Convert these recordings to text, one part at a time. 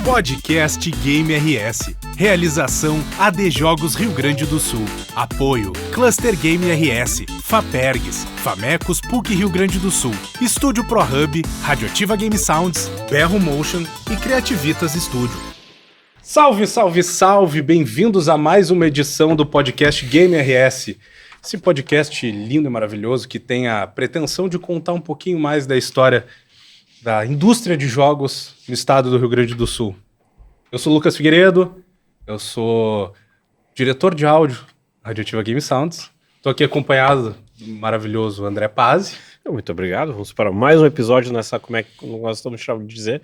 Podcast Game RS. Realização AD Jogos Rio Grande do Sul. Apoio Cluster Game RS, Fapergs, Famecos PUC Rio Grande do Sul, Estúdio ProHub, Radioativa Game Sounds, Berro Motion e Criativitas Studio. Salve, salve, salve! Bem-vindos a mais uma edição do podcast Game RS. Esse podcast lindo e maravilhoso que tem a pretensão de contar um pouquinho mais da história da indústria de jogos no estado do Rio Grande do Sul. Eu sou o Lucas Figueiredo, eu sou diretor de áudio da Radioativa Game Sounds. Estou aqui acompanhado do maravilhoso André Pazzi. Muito obrigado. Vamos para mais um episódio nessa, como nós estamos chamando de dizer,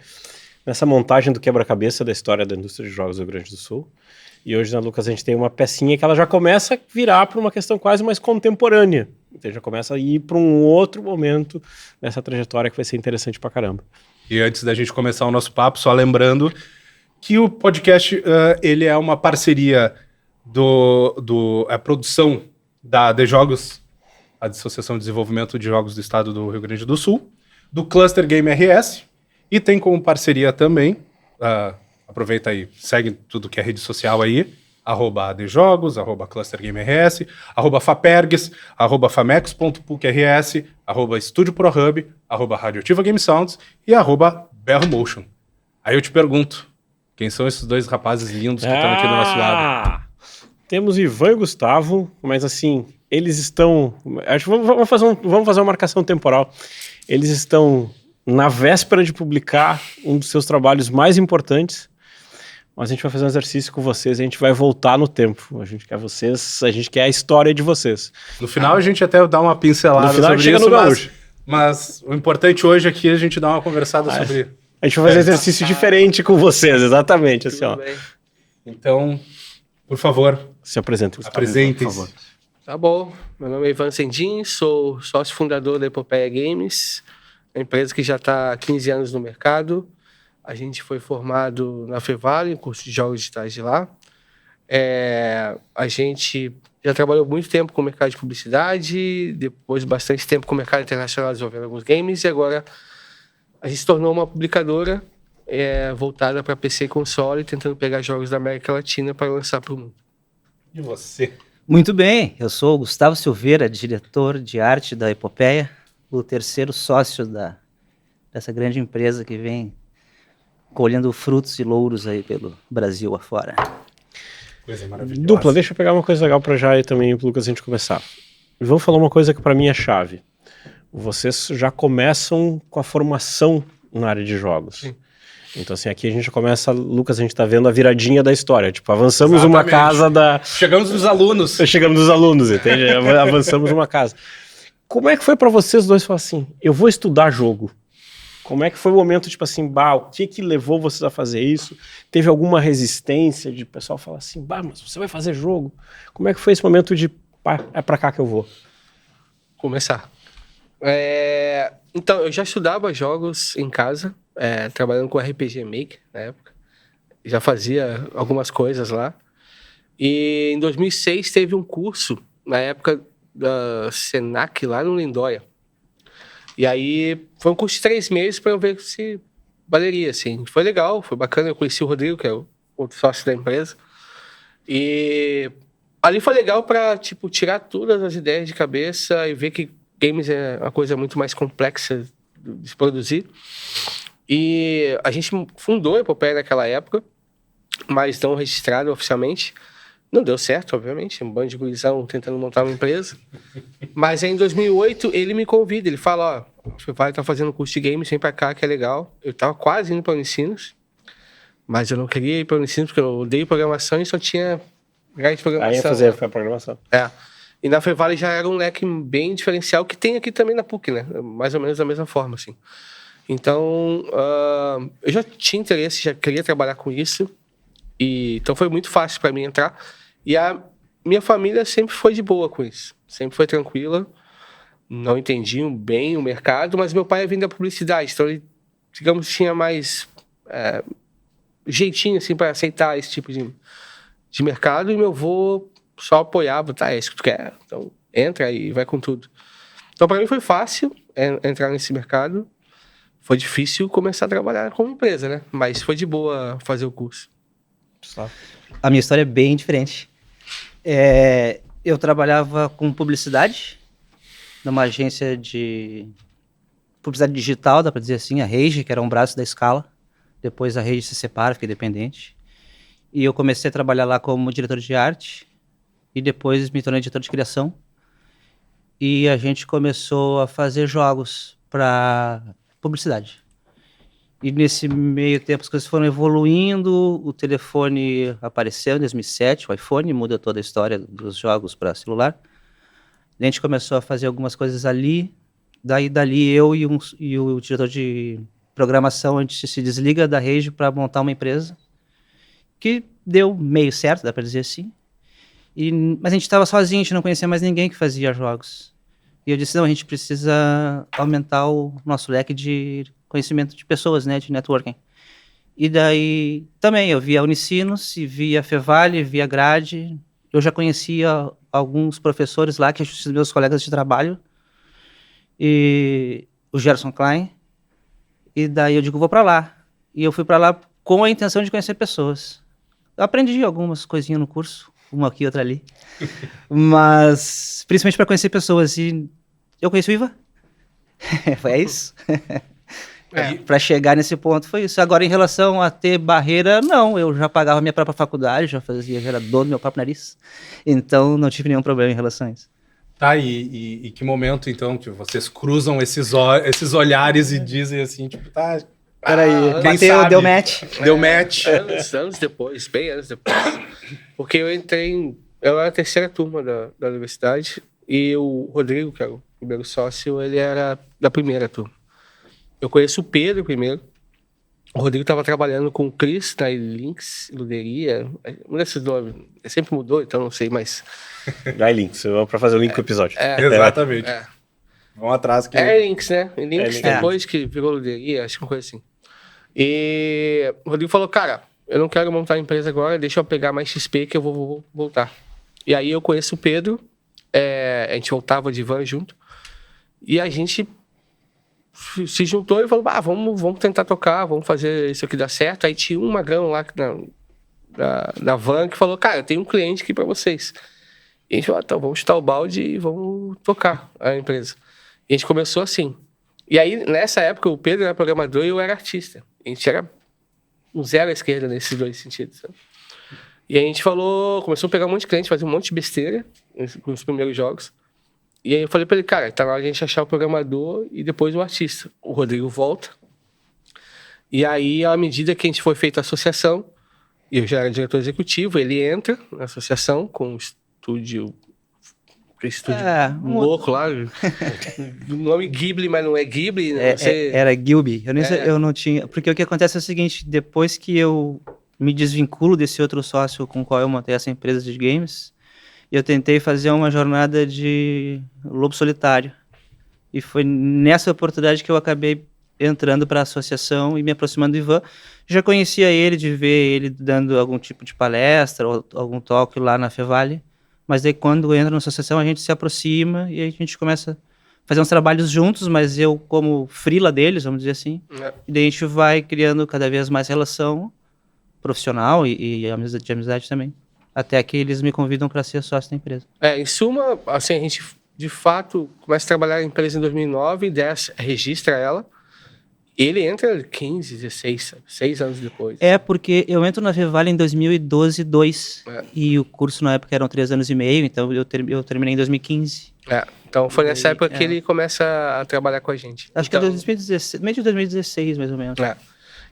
nessa montagem do quebra-cabeça da história da indústria de jogos do Rio Grande do Sul. E hoje, né, Lucas, a gente tem uma pecinha que ela já começa a virar para uma questão quase mais contemporânea. Então já começa a ir para um outro momento nessa trajetória que vai ser interessante pra caramba. E antes da gente começar o nosso papo, só lembrando que o podcast ele é uma parceria a produção da AD Jogos, a Associação de Desenvolvimento de Jogos do Estado do Rio Grande do Sul, do Cluster Game RS, e tem como parceria também, aproveita aí, segue tudo que é rede social aí, @ADJogos, @ClusterGameRS, @Fapergs, @Famecos.PUCRS, @Estúdio ProHub, @Radioativa Game Sounds e @Berro Motion. Aí eu te pergunto, quem são esses dois rapazes lindos que estão aqui do nosso lado? Temos Ivan e Gustavo, mas assim, eles estão... Acho que vamos fazer uma marcação temporal. Eles estão na véspera de publicar um dos seus trabalhos mais importantes. Mas a gente vai fazer um exercício com vocês, a gente vai voltar no tempo. A gente quer a história de vocês. No final a gente até dá uma pincelada no final, sobre isso, mas o importante hoje aqui é a gente dar uma conversada sobre... A gente vai fazer um exercício diferente com vocês, exatamente. Assim, ó. Então, por favor, se apresentem. Apresentem-se. Tá bom, meu nome é Ivan Sendin, sou sócio fundador da Epopeia Games, uma empresa que já está há 15 anos no mercado. A gente foi formado na Fevale, em curso de jogos digitais de lá. A gente já trabalhou muito tempo com o mercado de publicidade, depois bastante tempo com o mercado internacional desenvolvendo alguns games, e agora a gente se tornou uma publicadora voltada para PC e console, tentando pegar jogos da América Latina para lançar para o mundo. E você? Muito bem, eu sou o Gustavo Silveira, diretor de arte da Epopeia, o terceiro sócio dessa grande empresa que vem colhendo frutos e louros aí pelo Brasil afora. Coisa maravilhosa. Dupla, deixa eu pegar uma coisa legal para já e também, Lucas, a gente começar. Vamos falar uma coisa que para mim é chave. Vocês já começam com a formação na área de jogos. Sim. Então, assim, aqui a gente começa, Lucas, a gente tá vendo a viradinha da história. Tipo, avançamos uma casa da... Chegamos nos alunos. Chegamos nos alunos, entende? Avançamos uma casa. Como é que foi para vocês dois falar assim, eu vou estudar jogo? Como é que foi o momento, tipo assim, o que levou vocês a fazer isso? Teve alguma resistência de pessoal falar assim, mas você vai fazer jogo? Como é que foi esse momento de, é pra cá que eu vou? Começar. Então, eu já estudava jogos em casa, trabalhando com RPG Maker na época. Já fazia algumas coisas lá. E em 2006 teve um curso, na época da Senac, lá no Lindóia. E aí, foi um curso de 3 meses para eu ver se valeria, assim. Foi legal, foi bacana. Eu conheci o Rodrigo, que é o outro sócio da empresa. E ali foi legal para, tipo, tirar todas as ideias de cabeça e ver que games é uma coisa muito mais complexa de se produzir. E a gente fundou a Epopeia naquela época, mas não registrado oficialmente. Não deu certo, obviamente, um bando de gurizão tentando montar uma empresa. Mas aí em 2008 ele me convida, ele fala, você vai estar fazendo curso de games, vem pra cá que é legal. Eu tava quase indo para o Unicinos, mas eu não queria ir para o Unicinos porque eu odeio programação e só tinha grade de programação. Aí ia fazer a programação. E na Fevale já era um leque bem diferencial, que tem aqui também na PUC, né? Mais ou menos da mesma forma, assim. Então, eu já tinha interesse, já queria trabalhar com isso. Então foi muito fácil para mim entrar. E a minha família sempre foi de boa com isso. Sempre foi tranquila. Não entendiam bem o mercado, mas meu pai vinha da publicidade. Então ele, digamos, tinha mais jeitinho, assim, para aceitar esse tipo de mercado. E meu avô só apoiava, tá, é isso que tu quer. Então, entra e vai com tudo. Então, para mim foi fácil entrar nesse mercado. Foi difícil começar a trabalhar como empresa, né? Mas foi de boa fazer o curso. A minha história é bem diferente. Eu trabalhava com publicidade numa agência de publicidade digital, dá para dizer assim, a Rage, que era um braço da Scala. Depois a Rage se separa, fica independente. E eu comecei a trabalhar lá como diretor de arte e depois me tornei diretor de criação. E a gente começou a fazer jogos para publicidade. E nesse meio tempo as coisas foram evoluindo, o telefone apareceu em 2007, o iPhone muda toda a história dos jogos para celular. A gente começou a fazer algumas coisas ali, dali eu e o diretor de programação, a gente se desliga da Rage para montar uma empresa, que deu meio certo, dá para dizer assim. Mas a gente estava sozinho, a gente não conhecia mais ninguém que fazia jogos. E eu disse, não, a gente precisa aumentar o nosso leque de conhecimento de pessoas, né, de networking. E daí também eu via a Unicinos, via a Fevale, via a Grade. Eu já conhecia alguns professores lá, que são meus colegas de trabalho. E o Gerson Klein. E daí eu digo, vou para lá. E eu fui para lá com a intenção de conhecer pessoas. Eu aprendi algumas coisinhas no curso, uma aqui, outra ali. Mas principalmente para conhecer pessoas. E eu conheci o Ivan. Foi isso. Para chegar nesse ponto foi isso. Agora, em relação a ter barreira, não. Eu já pagava minha própria faculdade, já era dono do meu próprio nariz. Então, não tive nenhum problema em relação a isso. Tá, e que momento, então, que vocês cruzam esses olhares e dizem assim, tipo, tá... Peraí, quem bateu, sabe? deu match. Deu match. Anos depois, bem anos depois. Porque eu era a terceira turma da universidade e o Rodrigo, que era o primeiro sócio, ele era da primeira turma. Eu conheço o Pedro primeiro. O Rodrigo estava trabalhando com o Chris na Links, Luderia. Um desses nomes. Sempre mudou, então não sei mais. Links, vamos para fazer o link com o episódio. Exatamente. Vamos atrás que... Links, né? Links depois que virou Luderia, acho que uma coisa assim. E o Rodrigo falou, cara, eu não quero montar a empresa agora, deixa eu pegar mais XP que eu vou voltar. E aí eu conheço o Pedro, a gente voltava de van junto, e a gente se juntou e falou, vamos tentar tocar, vamos fazer isso aqui dar certo. Aí tinha um magrão lá da van que falou, cara, eu tenho um cliente aqui pra vocês. E a gente falou, então vamos chutar o balde e vamos tocar a empresa. E a gente começou assim. E aí, nessa época, o Pedro era programador e eu era artista. A gente era um zero à esquerda nesses dois sentidos, sabe? E a gente começou a pegar um monte de cliente, fazer um monte de besteira nos primeiros jogos. E aí eu falei pra ele, cara, tá na hora de a gente achar o programador e depois o artista. O Rodrigo volta. E aí, à medida que a gente foi feita a associação, eu já era diretor executivo, ele entra na associação com o estúdio louco lá. O nome Ghibli, mas não é Ghibli. Era Gilby. Eu não tinha... Porque o que acontece é o seguinte, depois que eu me desvinculo desse outro sócio com o qual eu montei essa empresa de games, eu tentei fazer uma jornada de lobo solitário. E foi nessa oportunidade que eu acabei entrando para a associação e me aproximando do Ivan. Já conhecia ele, de ver ele dando algum tipo de palestra ou algum talk lá na Fevale. Mas daí quando entra na associação a gente se aproxima e aí a gente começa a fazer uns trabalhos juntos, mas eu como freela deles, vamos dizer assim. E daí a gente vai criando cada vez mais relação profissional e de amizade também. Até que eles me convidam para ser sócio da empresa. Em suma, assim, a gente de fato começa a trabalhar na empresa em 2009, 10 registra ela. Ele entra 15, 16, sabe? 6 anos depois. Porque eu entro na Fevale em 2012, 2. E o curso na época eram 3 anos e meio, então eu terminei em 2015. Então foi nessa época que ele começa a trabalhar com a gente. Acho que é 2016, meio de 2016, mais ou menos.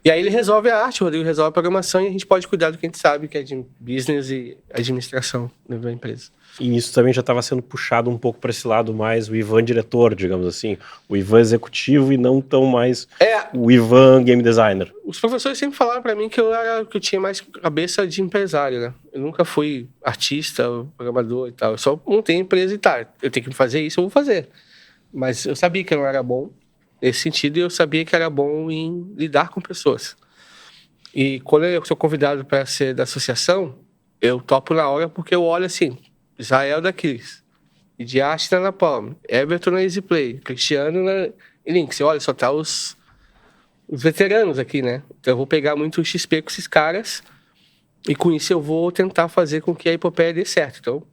E aí ele resolve a arte, o Rodrigo resolve a programação e a gente pode cuidar do que a gente sabe, que é de business e administração da empresa. E nisso também já estava sendo puxado um pouco para esse lado mais o Ivan diretor, digamos assim. O Ivan executivo e não tão mais o Ivan game designer. Os professores sempre falaram para mim que eu tinha mais cabeça de empresário, né? Eu nunca fui artista, programador e tal. Eu só montei a empresa e tá. Eu tenho que fazer isso, eu vou fazer. Mas eu sabia que eu não era bom nesse sentido e eu sabia que era bom em lidar com pessoas. E quando eu sou convidado para ser da associação, eu topo na hora porque eu olho assim, Israel da Aquiles, Diaste na Napalm, Everton na EasyPlay, Cristiano na Lynx. Você olha, só tá os veteranos aqui, né? Então eu vou pegar muito XP com esses caras e com isso eu vou tentar fazer com que a epopeia dê certo. Então,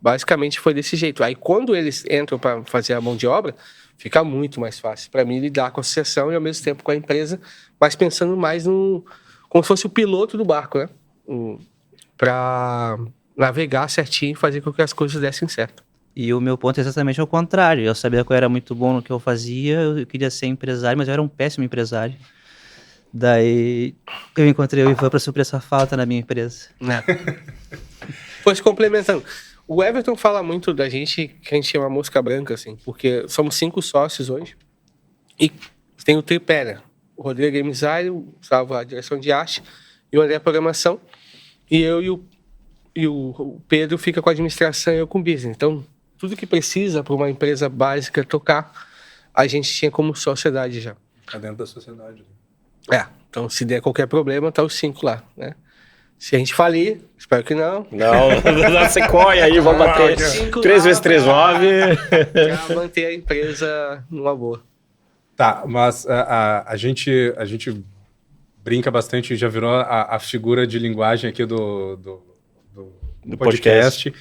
basicamente foi desse jeito. Aí quando eles entram para fazer a mão de obra, fica muito mais fácil para mim lidar com a associação e ao mesmo tempo com a empresa, mas pensando mais no... como se fosse o piloto do barco, né? Para navegar certinho e fazer com que as coisas dessem certo. E o meu ponto é exatamente ao contrário. Eu sabia que eu era muito bom no que eu fazia, eu queria ser empresário, mas eu era um péssimo empresário. Daí eu encontrei o Ivan para suprir essa falta na minha empresa. Pois, complementando, o Everton fala muito da gente, que a gente chama mosca branca, assim, porque somos 5 sócios hoje e tem o tripé, né? O Rodrigo é game design, o Gustavo a direção de arte e o André a programação, e eu e o Pedro fica com a administração e eu com o business. Então, tudo que precisa para uma empresa básica tocar, a gente tinha como sociedade já. Tá dentro da sociedade. Então se der qualquer problema, tá os 5 lá, né? Se a gente falir, espero que não. Não, na sequoia aí, vamos bater 3 vezes 3, 9. Pra manter a empresa numa boa. Tá, mas a gente brinca bastante, já virou a figura de linguagem aqui do podcast,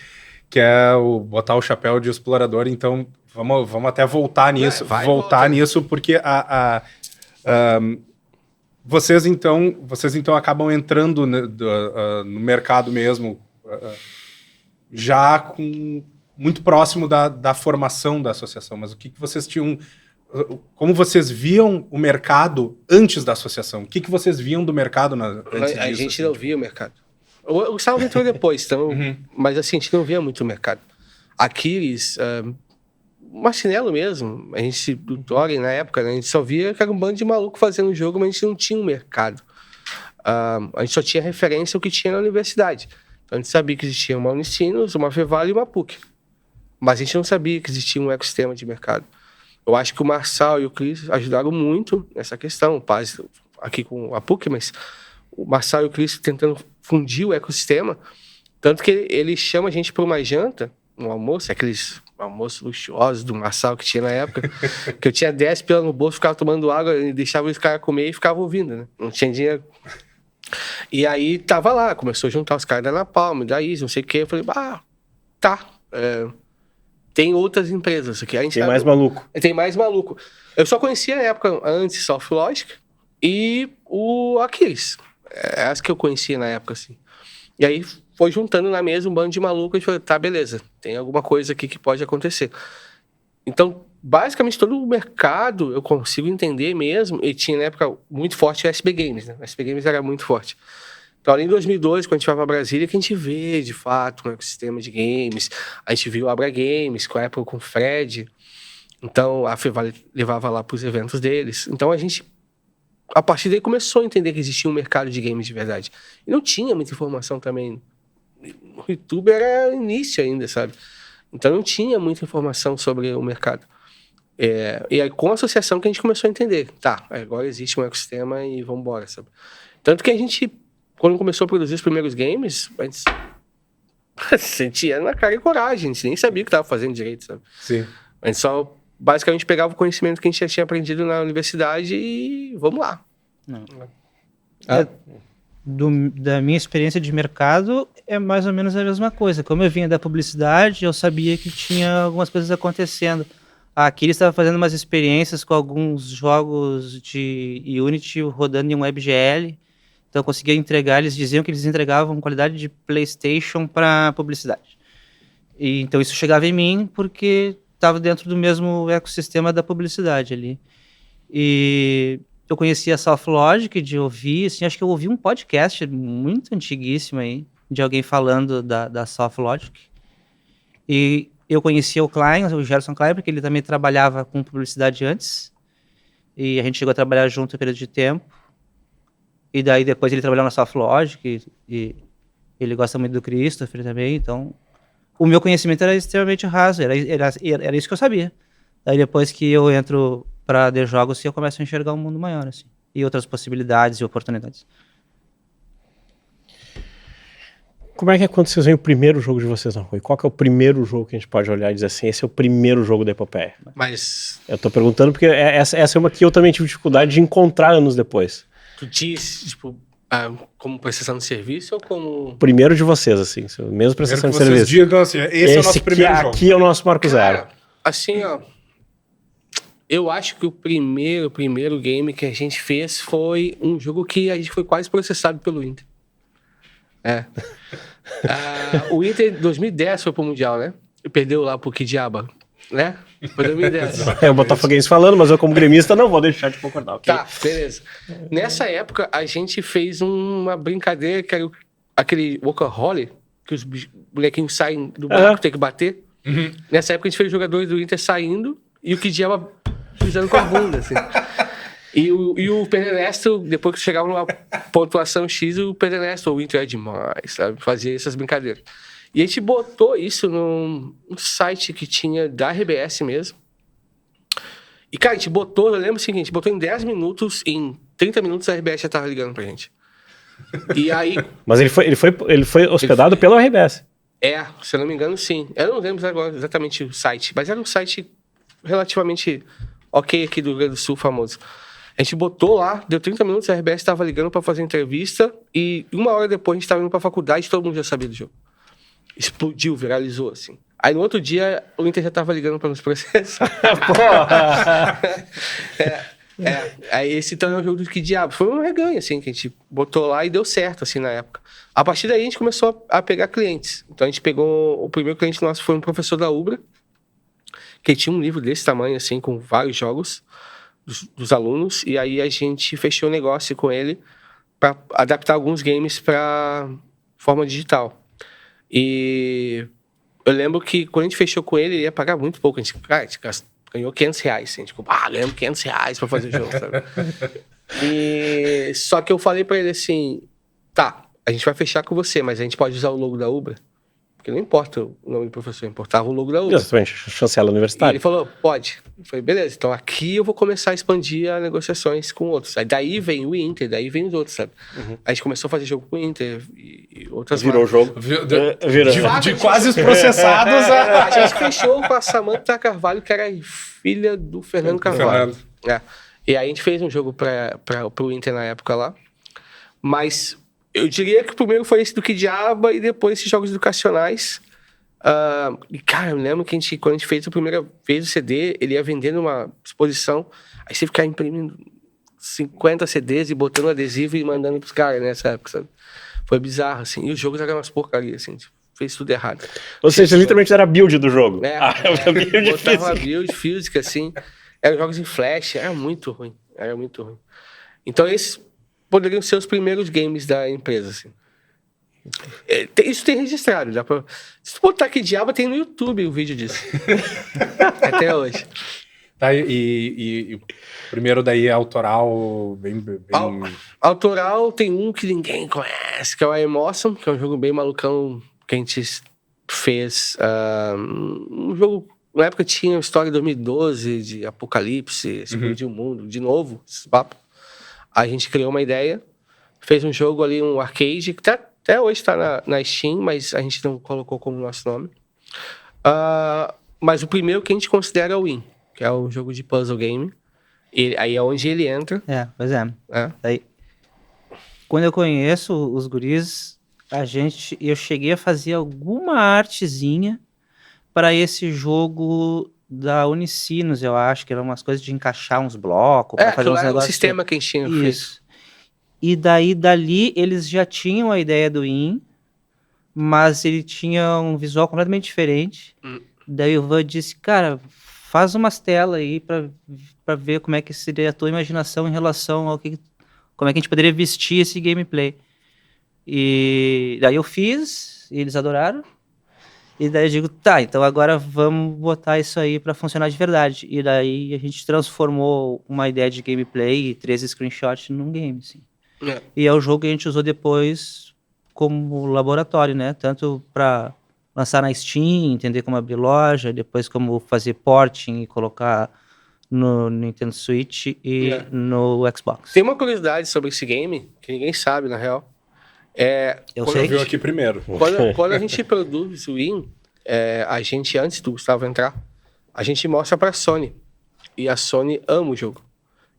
que é o botar o chapéu de explorador. Então, vamos até voltar nisso. Nisso, porque vocês então acabam entrando no mercado mesmo, já muito próximo da formação da associação. Mas o que vocês tinham... Como vocês viam o mercado antes da associação? O que vocês viam do mercado antes disso? A gente não via o mercado. O Gustavo entrou depois, então, mas assim, a gente não via muito o mercado. Aquiles, Marcinelo mesmo, a gente, do Thorin na época, né, a gente só via que era um bando de maluco fazendo jogo, mas a gente não tinha um mercado. A gente só tinha referência ao que tinha na universidade. Então a gente sabia que existia uma Unicinos, uma Fevale e uma PUC. Mas a gente não sabia que existia um ecossistema de mercado. Eu acho que o Marçal e o Cris ajudaram muito nessa questão. O Paz aqui com a PUC, mas o Marçal e o Cris tentando fundir o ecossistema. Tanto que ele chama a gente para uma janta, um almoço, aqueles almoços luxuosos do Marçal que tinha na época, que eu tinha 10 pila no bolso, ficava tomando água, e deixava os caras comer e ficava ouvindo, né? Não tinha dinheiro. E aí tava lá, começou a juntar os caras da Napalm, da Easy, não sei o quê. Eu falei, tá. Tem outras empresas aqui. Tem mais maluco. Tem mais maluco. Eu só conhecia na época antes SoftLogic e o Aquiles. Essa que eu conhecia na época, assim. E aí foi juntando na mesa um bando de maluco e a gente falou, tá, beleza, tem alguma coisa aqui que pode acontecer. Então, basicamente, todo o mercado eu consigo entender mesmo, e tinha na época muito forte o SB Games, né? O SB Games era muito forte. Então, ali em 2002, quando a gente vai para Brasília, que a gente vê, de fato, um ecossistema de games. A gente viu a Abra Games, com a Apple, com o Fred. Então, a Fevale levava lá para os eventos deles. Então, a gente, a partir daí, começou a entender que existia um mercado de games de verdade. E não tinha muita informação também. O YouTube era início ainda, sabe? Então, não tinha muita informação sobre o mercado. E aí, com a associação que a gente começou a entender. Tá, agora existe um ecossistema e vamos embora, sabe? Tanto que a gente... Quando começou a produzir os primeiros games, a gente sentia na cara e coragem, a gente nem sabia o que estava fazendo direito, sabe? Sim. A gente só, basicamente, pegava o conhecimento que a gente já tinha aprendido na universidade e vamos lá. Da minha experiência de mercado, é mais ou menos a mesma coisa. Como eu vinha da publicidade, eu sabia que tinha algumas coisas acontecendo. Aqui eles estavam fazendo umas experiências com alguns jogos de Unity rodando em um WebGL. Então eu conseguia entregar, eles diziam que eles entregavam qualidade de PlayStation para publicidade. E então isso chegava em mim porque estava dentro do mesmo ecossistema da publicidade ali. E eu conhecia a SoftLogic de ouvir, assim, acho que eu ouvi um podcast muito antiguíssimo aí, de alguém falando da SoftLogic. E eu conhecia o Klein, o Gerson Klein, porque ele também trabalhava com publicidade antes. E a gente chegou a trabalhar junto um período de tempo. E daí depois ele trabalhou na SoftLogic e ele gosta muito do Christopher também, então o meu conhecimento era extremamente raso, era isso que eu sabia. Daí depois que eu entro para The Jogos, eu começo a enxergar um mundo maior, assim, e outras possibilidades e oportunidades. Como é que é quando vocês veem o primeiro jogo de vocês na rua? Qual que é o primeiro jogo que a gente pode olhar e dizer assim, esse é o primeiro jogo da Epopeia? Mas Eu tô perguntando porque essa é uma que eu também tive dificuldade de encontrar anos depois. tu diz, tipo, como prestação de serviço ou como... O primeiro de vocês, assim, mesmo Primeiro prestação que de vocês serviço. digam assim, esse é o nosso primeiro jogo. Aqui é o nosso Marco Zero. Cara, assim, ó, eu acho que o primeiro game que a gente fez foi um jogo que a gente foi quase processado pelo Inter. O Inter em 2010 foi pro Mundial, né? E perdeu lá pro Kidiaba, né? Foi 2010. É o Botafoguense falando, mas eu como gremista não vou deixar de concordar, ok? Tá, beleza. Nessa época, a gente fez uma brincadeira que era aquele workaholic, que os bonequinhos saem do barco, tem que bater. Nessa época, a gente fez os jogadores do Inter saindo e o Kidiaba pisando com a bunda, assim. E o Perenesto, depois que chegava numa pontuação X, o Perenesto, o Inter é demais, sabe? Fazia essas brincadeiras. E a gente botou isso num site que tinha da RBS mesmo. E, cara, a gente botou, eu lembro o seguinte, botou em 10 minutos, em 30 minutos a RBS já tava ligando pra gente. E aí... Mas ele foi hospedado pela RBS. Se eu não me engano, sim. Eu não lembro agora exatamente o site, mas era um site relativamente ok aqui do Rio Grande do Sul, famoso. A gente botou lá, deu 30 minutos, a RBS estava ligando para fazer entrevista e 1 hora depois a gente estava indo para a faculdade e todo mundo já sabia do jogo. Explodiu, viralizou, assim. Aí no outro dia o Inter já estava ligando para nos processar. Aí esse então é o jogo do Que Diabo. Foi um reganho, assim, que a gente botou lá e deu certo, assim, na época. A partir daí a gente começou a pegar clientes. Então a gente pegou, o primeiro cliente nosso foi um professor da Ubra, que tinha um livro desse tamanho, assim, com vários jogos dos alunos, e aí a gente fechou o negócio com ele para adaptar alguns games para forma digital. E eu lembro que quando a gente fechou com ele ia pagar muito pouco. A gente ganhou R$500. A gente ficou, ganhamos R$500 para fazer o jogo, sabe? E só que eu falei para ele assim, tá, a gente vai fechar com você, mas a gente pode usar o logo da Ubra? Porque não importa o nome do professor, importava o logo da Ubra. Exatamente, chancela E universitária. ele falou, pode. Eu falei, beleza, então aqui eu vou começar a expandir as negociações com outros. Aí daí vem o Inter, daí vem os outros, sabe? Aí a gente começou a fazer jogo com o Inter e outras Virou o jogo. De quase os processados a gente fechou com a Samantha Carvalho, que era filha do Fernando Carvalho. E aí a gente fez um jogo pro Inter na época lá. Mas eu diria que o primeiro foi esse do Que Diaba e depois esses jogos educacionais. E, cara, eu lembro que quando a gente fez a primeira vez o CD, ele ia vender numa exposição, aí você ficava imprimindo 50 CDs e botando adesivo e mandando pros caras nessa época, sabe? Foi bizarro, assim. E os jogos eram umas porcarias, assim, fez tudo errado. Ou seja, literalmente era a build do jogo. Botava uma build física, assim. Eram jogos em flash, era muito ruim. Então, esses poderiam ser os primeiros games da empresa, assim. Isso tem registrado. Se tu botar Que Diabo, tem no YouTube o vídeo disso. Até hoje. Tá, e o primeiro daí é autoral, bem... Autoral tem um que ninguém conhece, que é o Emotion, que é um jogo bem malucão que a gente fez. Um jogo, na época tinha uma história de 2012 de apocalipse, explodir o mundo, de novo, esse papo. A gente criou uma ideia, fez um jogo ali, um arcade, que até hoje está na Steam, mas a gente não colocou como nosso nome. Mas o primeiro que a gente considera é o Win, que é um jogo de puzzle game. Aí é onde ele entra. Pois é. Daí, quando eu conheço os guris, eu cheguei a fazer alguma artezinha para esse jogo da Unicinos, eu acho, que eram umas coisas de encaixar uns blocos, para fazer uns negócios. O sistema que a gente tinha isso. E dali, eles já tinham a ideia do IN, mas ele tinha um visual completamente diferente. Daí o Ivan disse, cara, faz umas telas aí pra ver como é que seria a tua imaginação em relação ao como é que a gente poderia vestir esse gameplay. E daí eu fiz, e eles adoraram. E daí eu digo, tá, então agora vamos botar isso aí pra funcionar de verdade. E daí a gente transformou uma ideia de gameplay e 13 screenshots num game, assim. E é o jogo que a gente usou depois como laboratório, né? Tanto pra lançar na Steam, entender como abrir loja, depois como fazer porting e colocar no Nintendo Switch e no Xbox. Tem uma curiosidade sobre esse game, que ninguém sabe, na real. Eu Você sei. viu aqui primeiro. Quando a gente produz o Win, a gente, antes do Gustavo entrar, a gente mostra pra Sony. E a Sony ama o jogo.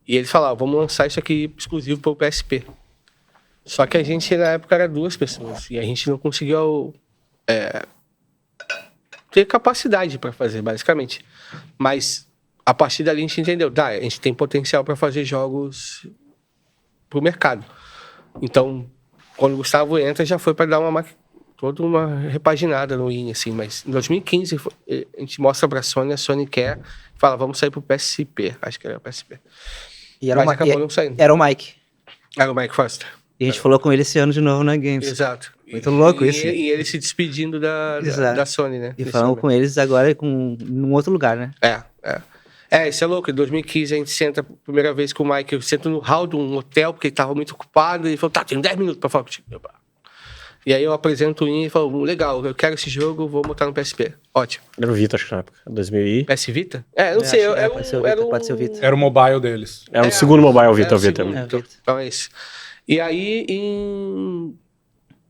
E eles falaram, vamos lançar isso aqui exclusivo pro PSP. Só que a gente, na época, era 2 pessoas. E a gente não conseguiu ter capacidade pra fazer, basicamente. Mas, a partir dali, a gente entendeu. Tá, a gente tem potencial pra fazer jogos pro mercado. Então, quando o Gustavo entra, já foi pra dar toda uma repaginada no Win, assim. Mas, em 2015, a gente mostra pra Sony, a Sony quer, fala, vamos sair pro PSP. Acho que era o PSP. E Mas acabou não saindo. Era o Mike. Era o Mike Foster. E a gente falou com ele esse ano de novo na Games. Exato. Muito louco isso. E ele se despedindo da Sony, né? E falamos com eles agora num outro lugar, né? Isso é louco. Em 2015 a gente senta a primeira vez com o Mike. Eu sento no hall de um hotel, porque ele tava muito ocupado. E ele falou, tá, tenho 10 minutos pra falar contigo. E aí eu apresento o Win e falo, legal, eu quero esse jogo, vou botar no PSP. Ótimo. Era o Vita, acho que na época. 2000 e... PS Vita? Eu não sei. Pode ser o Vita. Era o mobile deles. Era o segundo mobile Vita, o Vita. Então é isso. E aí,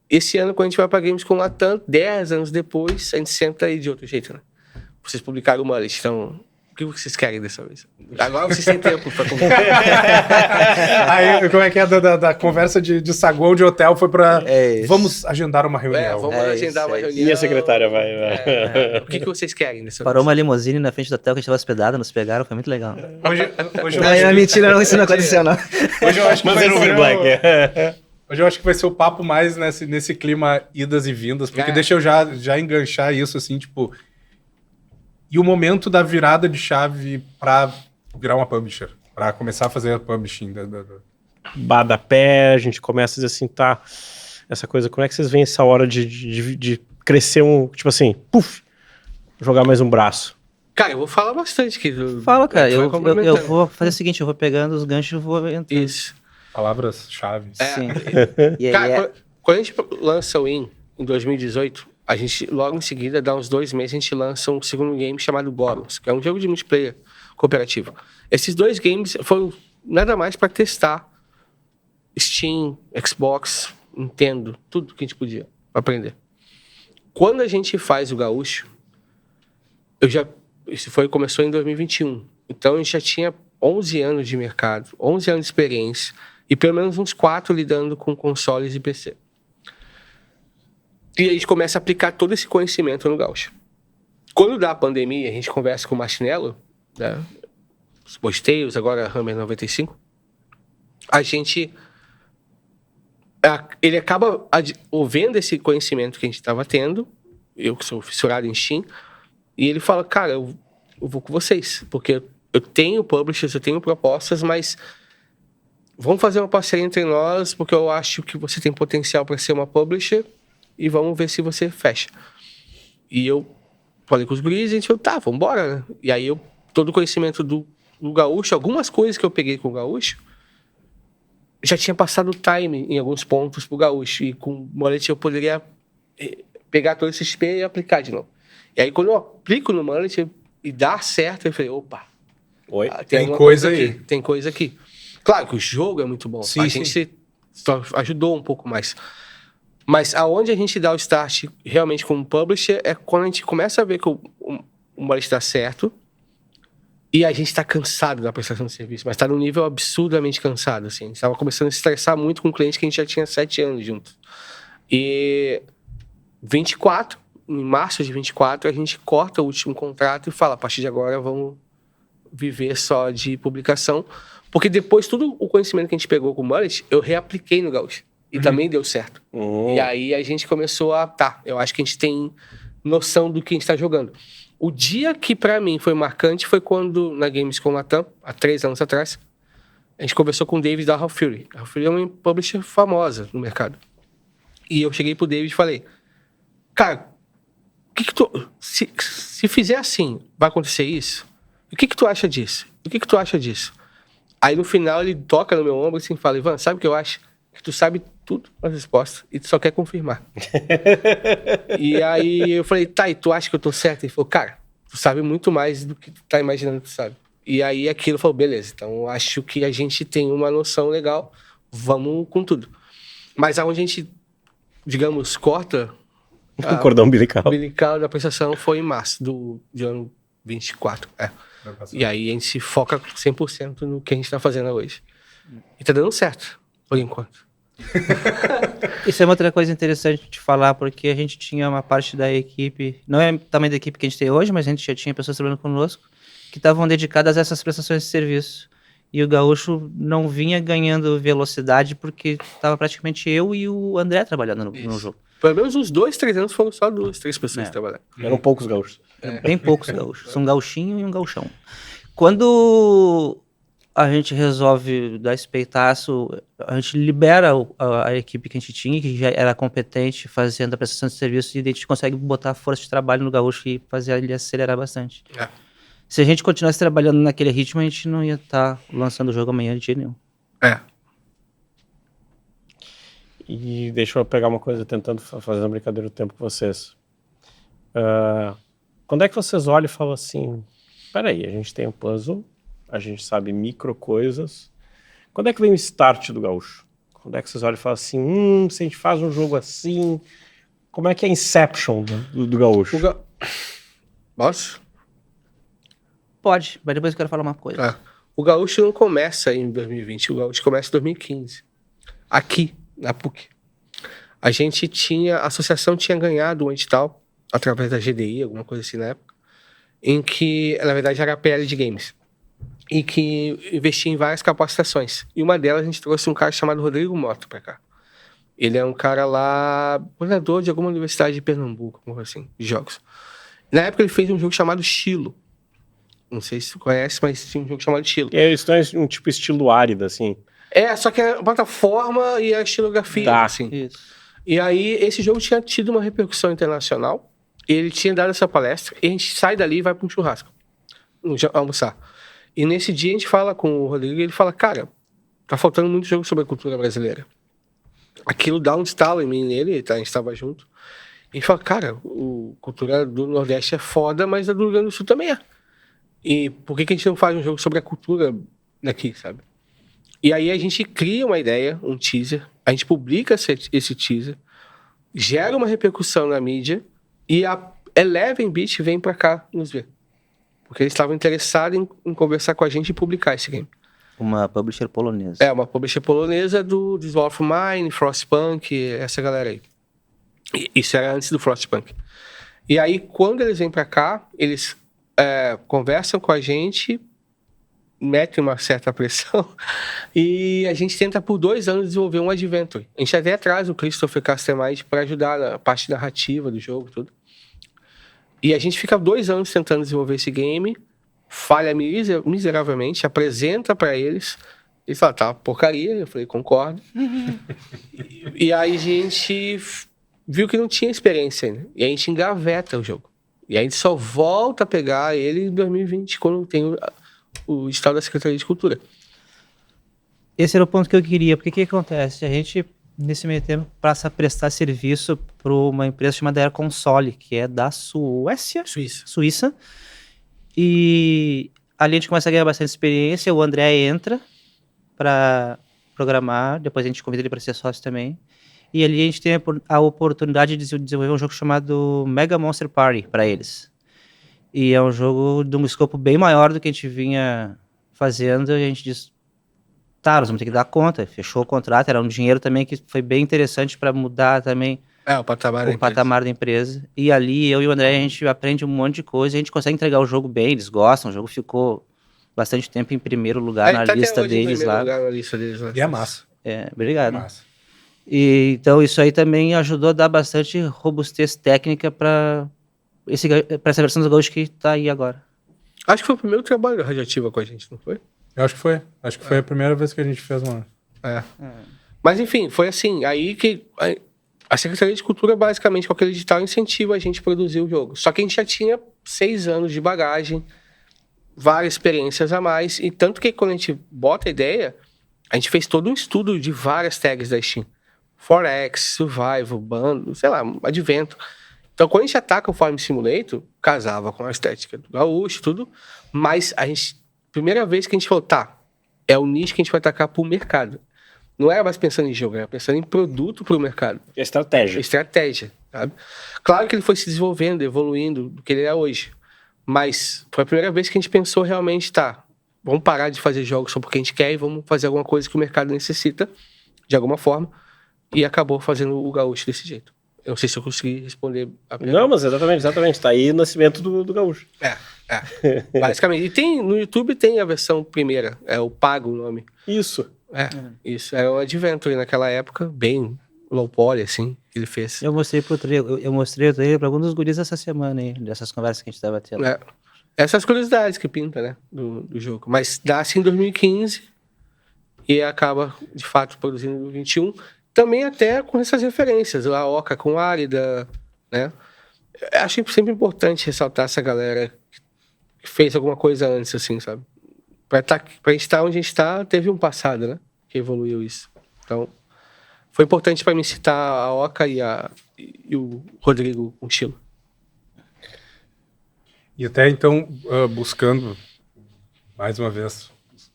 esse ano, quando a gente vai pra Games com Latam, 10 anos depois, a gente senta aí de outro jeito, né? Vocês publicaram o Mullet, então... O que vocês querem dessa vez? Agora vocês têm tempo pra publicar. Aí, como é que é da conversa de saguão de hotel? Foi pra... Vamos agendar uma reunião. Vamos agendar uma reunião. E a secretária vai... O que vocês querem dessa Parou vez? uma limusine na frente do hotel que a gente tava hospedado, nos pegaram, foi muito legal. Hoje Não, mentira, não, isso não aconteceu, não. Hoje eu acho que Mas vai era o ser Black. Hoje eu acho que vai ser o papo mais nesse clima idas e vindas, porque deixa eu já enganchar isso, assim, tipo... E o momento da virada de chave pra virar uma publisher, pra começar a fazer a publishing. Badapé, a gente começa a dizer assim, tá, essa coisa, como é que vocês veem essa hora de crescer tipo assim, puf, jogar mais um braço? Cara, eu vou falar bastante aqui. Fala, cara, eu complementando. vou fazer o seguinte, eu vou pegando os ganchos e vou entrando. Isso. Palavras-chave. Sim. E aí Cara, quando a gente lança o Win, em 2018, a gente, logo em seguida, dá uns 2 meses, a gente lança um segundo game chamado Boros, que é um jogo de multiplayer cooperativo. Esses 2 games foram nada mais para testar Steam, Xbox, Nintendo, tudo que a gente podia aprender. Quando a gente faz o Gaúcho, começou em 2021. Então a gente já tinha 11 anos de mercado, 11 anos de experiência e pelo menos uns 4 lidando com consoles e PC. E a gente começa a aplicar todo esse conhecimento no Gaúcho. Quando dá a pandemia, a gente conversa com o Martinello, né? Os Posteios, agora a Hammer 95, a gente... Ele acaba ouvindo esse conhecimento que a gente estava tendo, eu que sou fissurado em Steam, e ele fala, cara, eu vou com vocês, porque eu tenho publishers, eu tenho propostas, mas vamos fazer uma parceria entre nós, porque eu acho que você tem potencial para ser uma publisher, e vamos ver se você fecha. E eu falei com os guris, e a gente falou, tá, vamos embora, né? E aí todo o conhecimento do Gaúcho, algumas coisas que eu peguei com o Gaúcho, já tinha passado o time em alguns pontos pro Gaúcho, e com o Mullet eu poderia pegar todo esse XP e aplicar de novo. E aí quando eu aplico no Mullet e dá certo, eu falei, opa, Oi? Tem coisa aí. Tem coisa aqui. Claro que o jogo é muito bom, Sim, a gente só ajudou um pouco mais. Mas aonde a gente dá o start realmente como publisher é quando a gente começa a ver que o Mullet está certo e a gente está cansado da prestação de serviço, mas está num nível absurdamente cansado. Assim. A gente estava começando a se estressar muito com um cliente que a gente já tinha 7 anos juntos. E em março de 24, a gente corta o último contrato e fala, a partir de agora vamos viver só de publicação, porque depois todo o conhecimento que a gente pegou com o Mullet, eu reapliquei no Gaúcho. E também deu certo. E aí a gente começou eu acho que a gente tem noção do que a gente está jogando. O dia que pra mim foi marcante foi quando, na Gamescom Latam, há 3 anos atrás, a gente conversou com o David da Half Fury. A Half Fury é uma publisher famosa no mercado. E eu cheguei pro David e falei, cara, se fizer assim, vai acontecer isso? O que tu acha disso? O que tu acha disso? Aí no final ele toca no meu ombro assim e fala, Ivan, sabe o que eu acho? Que tu sabe tudo as respostas e tu só quer confirmar. E aí eu falei, tá, e tu acha que eu tô certo? Ele falou, cara, tu sabe muito mais do que tu tá imaginando que tu sabe. E aí aquilo falou, beleza, então eu acho que a gente tem uma noção legal, vamos com tudo. Mas aonde a gente digamos, corta O cordão umbilical. da prestação foi em março de ano 24. E aí a gente se foca 100% no que a gente tá fazendo hoje. E tá dando certo, por enquanto. Isso é uma outra coisa interessante de falar, porque a gente tinha uma parte da equipe, não é o tamanho da equipe que a gente tem hoje, mas a gente já tinha pessoas trabalhando conosco, que estavam dedicadas a essas prestações de serviço. E o Gaúcho não vinha ganhando velocidade, porque estava praticamente eu e o André trabalhando no jogo. Pelo menos uns 2-3 anos foram só 2-3 pessoas trabalhando. Eram poucos gaúchos. Bem poucos gaúchos. Um gauchinho e um gauchão. Quando a gente resolve dar esse peitaço, a gente libera a equipe que a gente tinha, que já era competente fazendo a prestação de serviço, e a gente consegue botar a força de trabalho no Gaúcho e fazer ele acelerar bastante. Se a gente continuasse trabalhando naquele ritmo, a gente não ia estar lançando o jogo amanhã de dia nenhum. E deixa eu pegar uma coisa, tentando fazer uma brincadeira do tempo com vocês. Quando é que vocês olham e falam assim, peraí, a gente tem um puzzle, a gente sabe micro coisas. Quando é que vem o start do Gaúcho? Quando é que vocês olham e falam assim, se a gente faz um jogo assim, como é que é a Inception do Gaúcho? Posso? Pode, mas depois eu quero falar uma coisa. O Gaúcho não começa em 2020, o Gaúcho começa em 2015. Aqui, na PUC. A associação tinha ganhado um edital, através da GDI, alguma coisa assim na época, em que, na verdade, era a PL de Games, e que investia em várias capacitações. E uma delas a gente trouxe um cara chamado Rodrigo Mota pra cá. Ele é um cara lá, coordenador de alguma universidade de Pernambuco, como assim, de jogos. Na época ele fez um jogo chamado Chilo. Não sei se você conhece, mas tinha um jogo chamado Chilo. Isso é um tipo estilo árido, assim. Só que é plataforma e a estilografia, assim. Isso. E aí, esse jogo tinha tido uma repercussão internacional. Ele tinha dado essa palestra. E a gente sai dali e vai para um churrasco. Almoçar. E nesse dia a gente fala com o Rodrigo e ele fala, cara, tá faltando muito jogo sobre a cultura brasileira. Aquilo dá um estalo em mim e nele, a gente estava junto. E fala, cara, a cultura do Nordeste é foda, mas a do Rio Grande do Sul também é. E por que a gente não faz um jogo sobre a cultura daqui, sabe? E aí a gente cria uma ideia, um teaser, a gente publica esse teaser, gera uma repercussão na mídia e a Eleven Beat vem pra cá nos ver. Porque eles estavam interessados em conversar com a gente e publicar esse game. Uma publisher polonesa. Uma publisher polonesa do Wolf Mine, Frostpunk, essa galera aí. Isso era antes do Frostpunk. E aí, quando eles vêm pra cá, eles conversam com a gente, metem uma certa pressão, e a gente tenta por 2 anos desenvolver um adventure. A gente até traz o Christopher Castermaid para ajudar na parte narrativa do jogo, tudo. E a gente fica 2 anos tentando desenvolver esse game, falha miseravelmente, apresenta para eles, eles falam, tá, porcaria, eu falei, concordo. E aí a gente viu que não tinha experiência ainda, e a gente engaveta o jogo. E a gente só volta a pegar ele em 2020, quando tem o edital da Secretaria de Cultura. Esse era o ponto que eu queria, porque o que acontece? A gente, nesse meio tempo, passa a prestar serviço para uma empresa chamada Air Console, que é da Suíça. E ali a gente começa a ganhar bastante experiência, o André entra para programar, depois a gente convida ele para ser sócio também. E ali a gente tem a oportunidade de desenvolver um jogo chamado Mega Monster Party para eles. E é um jogo de um escopo bem maior do que a gente vinha fazendo. E a gente diz, tá, nós vamos ter que dar conta. Fechou o contrato, era um dinheiro também que foi bem interessante para mudar também o patamar da empresa. E ali, eu e o André, a gente aprende um monte de coisa. A gente consegue entregar o jogo bem, eles gostam. O jogo ficou bastante tempo em primeiro lugar na lista deles lá. E é massa. Obrigado. Massa. E, então isso aí também ajudou a dar bastante robustez técnica para essa versão do Gaúcho que está aí agora. Acho que foi o primeiro trabalho da Radioativa com a gente, não foi? Eu acho que foi. Acho que foi a primeira vez que a gente fez uma... Mas enfim, foi assim, aí que a Secretaria de Cultura, basicamente, com aquele edital, incentiva a gente a produzir o jogo. Só que a gente já tinha 6 anos de bagagem, várias experiências a mais, e tanto que quando a gente bota a ideia, a gente fez todo um estudo de várias tags da Steam. Forex, Survival, Bando, sei lá, Advento. Então, quando a gente ataca o Farm Simulator, casava com a estética do Gaúcho, tudo, mas a gente, primeira vez que a gente falou, tá, é o nicho que a gente vai atacar pro mercado. Não era mais pensando em jogo, era pensando em produto para o mercado. Estratégia. Estratégia, sabe? Claro que ele foi se desenvolvendo, evoluindo do que ele é hoje. Mas foi a primeira vez que a gente pensou realmente, vamos parar de fazer jogos só porque a gente quer e vamos fazer alguma coisa que o mercado necessita, de alguma forma. E acabou fazendo o Gaúcho desse jeito. Eu não sei se eu consegui responder a pergunta. Não, mas exatamente. Tá aí o nascimento do Gaúcho. Basicamente. E no YouTube tem a versão primeira, é o Pago o nome. Isso. Isso. Era um adventure naquela época, bem low poly, assim, que ele fez. Eu mostrei o trailer pra algum dos guris essa semana aí, dessas conversas que a gente tava tendo. Essas curiosidades que pinta, né, do jogo. Mas dá assim em 2015 e acaba, de fato, produzindo em 2021. Também até com essas referências, a Oca com Árida, né? Eu acho sempre importante ressaltar essa galera que fez alguma coisa antes, assim, sabe? Pra gente estar onde a gente está, teve um passado, né? Que evoluiu isso. Então, foi importante para mim citar a Oca e o Rodrigo Conchilo. E até então, buscando, mais uma vez,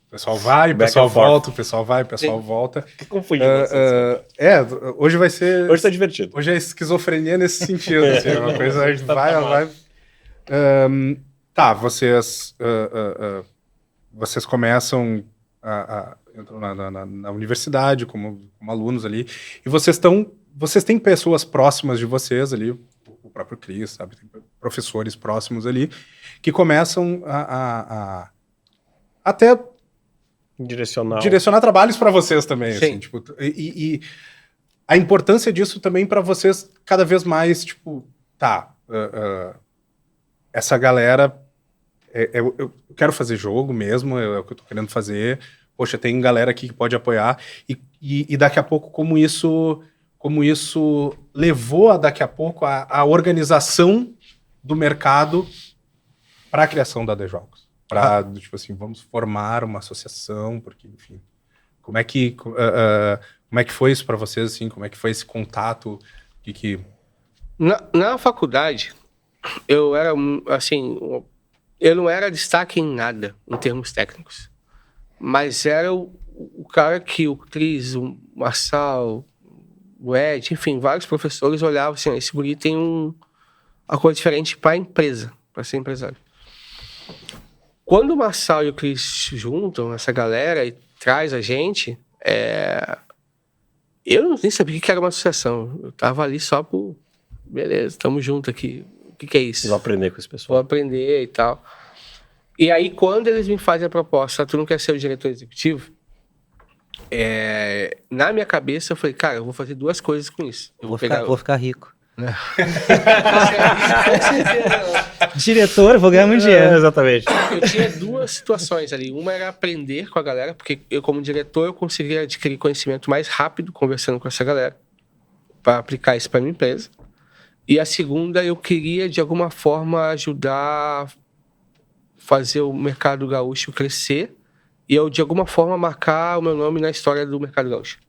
o pessoal vai, o pessoal volta, o pessoal vai, o pessoal volta. Confundiu. Hoje vai ser... Hoje tá divertido. Hoje é esquizofrenia nesse sentido, assim, é uma coisa, a gente vai... Vocês começam entram na universidade como alunos ali, e vocês têm pessoas próximas de vocês ali, o próprio Cris, sabe, tem professores próximos ali, que começam até direcionar trabalhos para vocês também, assim, tipo, e a importância disso também para vocês cada vez mais, tipo, essa galera, eu quero fazer jogo mesmo, é o que eu tô querendo fazer, poxa, tem galera aqui que pode apoiar, e daqui a pouco como isso levou daqui a pouco a organização do mercado para a criação da AD-Jogos. Tipo assim, vamos formar uma associação, porque, enfim, como é que foi isso para vocês, assim, como é que foi esse contato? Na faculdade, eu era, assim, eu não era destaque em nada, em termos técnicos, mas era o cara que o Cris, o Marçal, o Ed, enfim, vários professores olhavam assim, esse guri tem uma coisa diferente para a empresa, para ser empresário. Quando o Marçal e o Cris juntam essa galera e traz a gente, eu nem sabia o que era uma associação. Eu tava ali só por... Beleza, tamo junto aqui. O que é isso? Vou aprender com esse pessoal. Vou aprender e tal. E aí, quando eles me fazem a proposta, tu não quer ser o diretor executivo? Na minha cabeça, eu falei, cara, eu vou fazer duas coisas com isso. Vou ficar rico. Com Diretor, vou ganhar muito dinheiro. Exatamente. Eu tinha duas situações ali. Uma era aprender com a galera, porque eu, como diretor, eu conseguia adquirir conhecimento mais rápido conversando com essa galera para aplicar isso para minha empresa. E a segunda, eu queria, de alguma forma, ajudar a fazer o mercado gaúcho crescer e eu, de alguma forma, marcar o meu nome na história do mercado gaúcho.